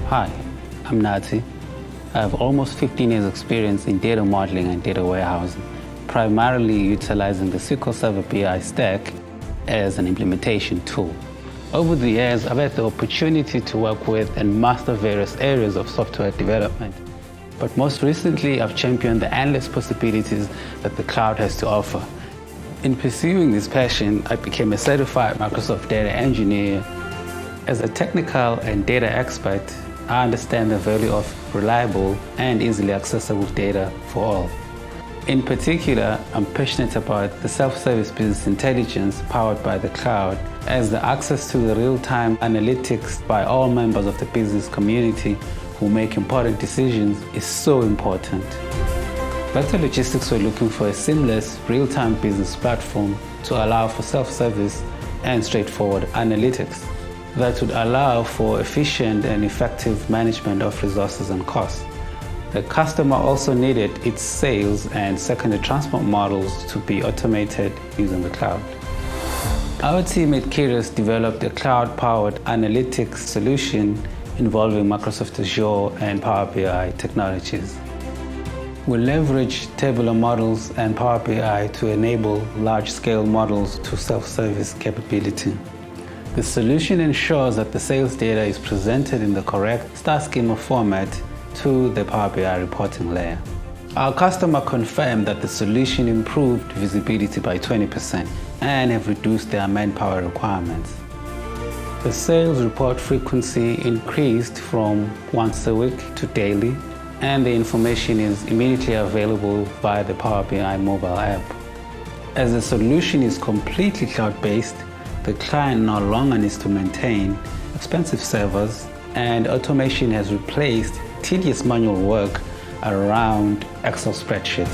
Hi, I'm Nati. I have almost 15 years experience in data modeling and data warehousing, primarily utilizing the SQL Server BI stack as an implementation tool. Over the years, I've had the opportunity to work with and master various areas of software development. But most recently, I've championed the endless possibilities that the cloud has to offer. In pursuing this passion, I became a certified Microsoft data engineer. As a technical and data expert, I understand the value of reliable and easily accessible data for all. In particular, I'm passionate about the self-service business intelligence powered by the cloud, as the access to the real-time analytics by all members of the business community who make important decisions is so important. Vector Logistics were looking for a seamless, real-time business platform to allow for self-service and straightforward analytics that would allow for efficient and effective management of resources and costs. The customer also needed its sales and secondary transport models to be automated using the cloud. Our team at Keyrus developed a cloud-powered analytics solution involving Microsoft Azure and Power BI technologies. We leverage tabular models and Power BI to enable large-scale models to self-service capability. The solution ensures that the sales data is presented in the correct star schema format to the Power BI reporting layer. Our customer confirmed that the solution improved visibility by 20% and have reduced their manpower requirements. The sales report frequency increased from once a week to daily, and the information is immediately available via the Power BI mobile app. As the solution is completely cloud-based, the client no longer needs to maintain expensive servers, and automation has replaced tedious manual work around Excel spreadsheets.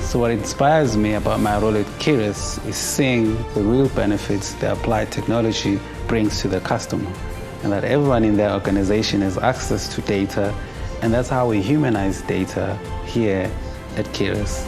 So what inspires me about my role at Keyrus is seeing the real benefits the applied technology brings to the customer, and that everyone in their organization has access to data, and that's how we humanize data here at Keyrus.